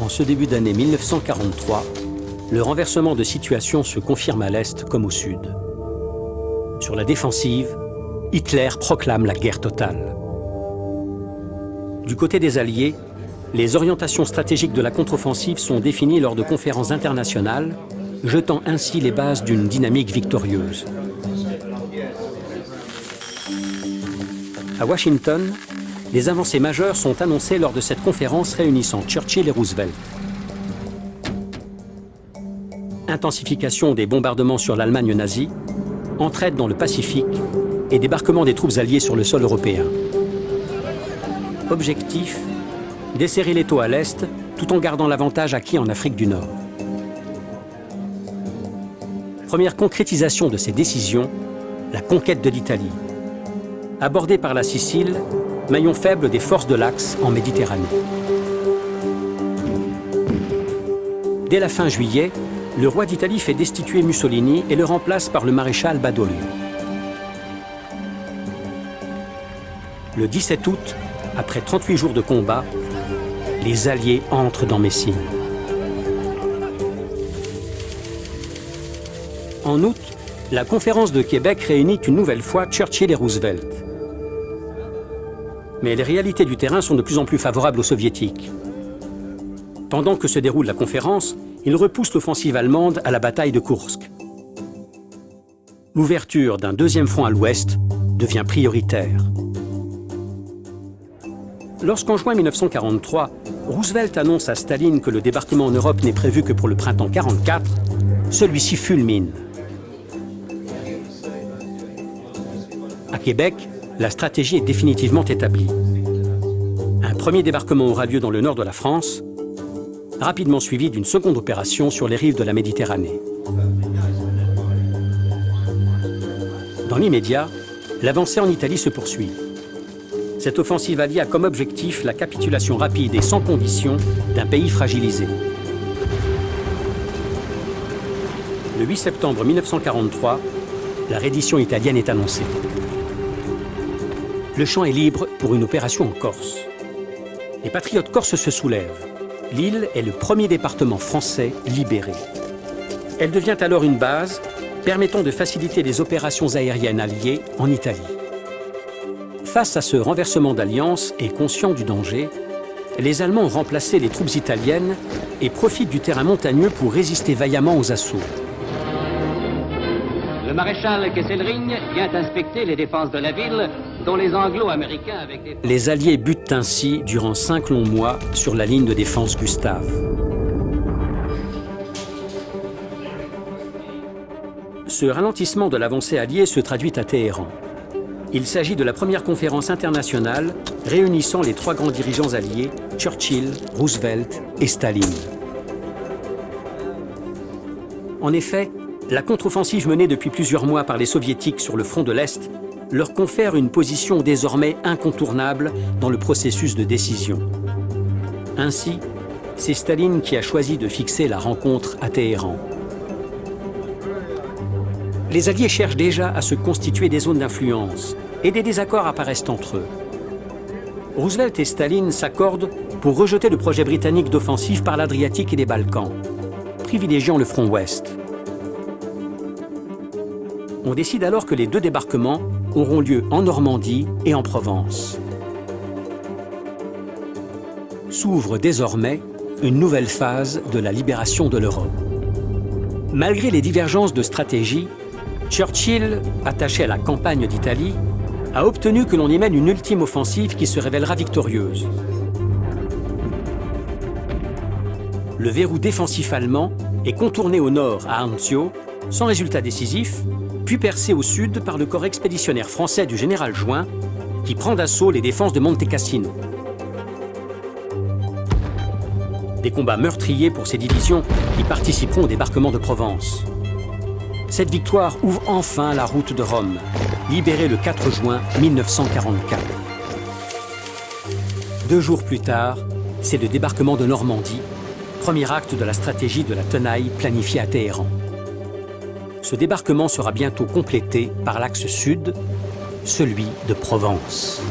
En ce début d'année 1943, le renversement de situation se confirme à l'Est comme au Sud. Sur la défensive, Hitler proclame la guerre totale. Du côté des Alliés, les orientations stratégiques de la contre-offensive sont définies lors de conférences internationales, jetant ainsi les bases d'une dynamique victorieuse. À Washington, des avancées majeures sont annoncées lors de cette conférence réunissant Churchill et Roosevelt. Intensification des bombardements sur l'Allemagne nazie, entraide dans le Pacifique et débarquement des troupes alliées sur le sol européen. Objectif, desserrer l'étau à l'Est tout en gardant l'avantage acquis en Afrique du Nord. Première concrétisation de ces décisions, la conquête de l'Italie. Abordée par la Sicile, maillon faible des forces de l'Axe en Méditerranée. Dès la fin juillet, le roi d'Italie fait destituer Mussolini et le remplace par le maréchal Badoglio. Le 17 août, après 38 jours de combat, les Alliés entrent dans Messine. En août, la conférence de Québec réunit une nouvelle fois Churchill et Roosevelt. Mais les réalités du terrain sont de plus en plus favorables aux Soviétiques. Pendant que se déroule la conférence, ils repoussent l'offensive allemande à la bataille de Koursk. L'ouverture d'un deuxième front à l'ouest devient prioritaire. Lorsqu'en juin 1943, Roosevelt annonce à Staline que le débarquement en Europe n'est prévu que pour le printemps 1944, celui-ci fulmine. À Québec, la stratégie est définitivement établie. Un premier débarquement aura lieu dans le nord de la France, rapidement suivi d'une seconde opération sur les rives de la Méditerranée. Dans l'immédiat, l'avancée en Italie se poursuit. Cette offensive alliée a comme objectif la capitulation rapide et sans condition d'un pays fragilisé. Le 8 septembre 1943, la reddition italienne est annoncée. Le champ est libre pour une opération en Corse. Les patriotes corses se soulèvent. L'île est le premier département français libéré. Elle devient alors une base permettant de faciliter les opérations aériennes alliées en Italie. Face à ce renversement d'alliance et conscients du danger, les Allemands ont remplacé les troupes italiennes et profitent du terrain montagneux pour résister vaillamment aux assauts. Le maréchal Kesselring vient inspecter les défenses de la ville, dont les Anglo-Américains avec des... Les Alliés butent ainsi durant 5 longs mois sur la ligne de défense Gustave. Ce ralentissement de l'avancée alliée se traduit à Téhéran. Il s'agit de la première conférence internationale réunissant les 3 grands dirigeants alliés, Churchill, Roosevelt et Staline. En effet, la contre-offensive menée depuis plusieurs mois par les Soviétiques sur le front de l'Est leur confère une position désormais incontournable dans le processus de décision. Ainsi, c'est Staline qui a choisi de fixer la rencontre à Téhéran. Les Alliés cherchent déjà à se constituer des zones d'influence et des désaccords apparaissent entre eux. Roosevelt et Staline s'accordent pour rejeter le projet britannique d'offensive par l'Adriatique et les Balkans, privilégiant le front ouest. On décide alors que les 2 débarquements auront lieu en Normandie et en Provence. S'ouvre désormais une nouvelle phase de la libération de l'Europe. Malgré les divergences de stratégie, Churchill, attaché à la campagne d'Italie, a obtenu que l'on y mène une ultime offensive qui se révélera victorieuse. Le verrou défensif allemand est contourné au nord à Anzio, sans résultat décisif, puis percé au sud par le corps expéditionnaire français du général Juin, qui prend d'assaut les défenses de Monte Cassino. Des combats meurtriers pour ces divisions qui participeront au débarquement de Provence. Cette victoire ouvre enfin la route de Rome, libérée le 4 juin 1944. 2 jours plus tard, c'est le débarquement de Normandie, premier acte de la stratégie de la tenaille planifiée à Téhéran. Ce débarquement sera bientôt complété par l'axe sud, celui de Provence.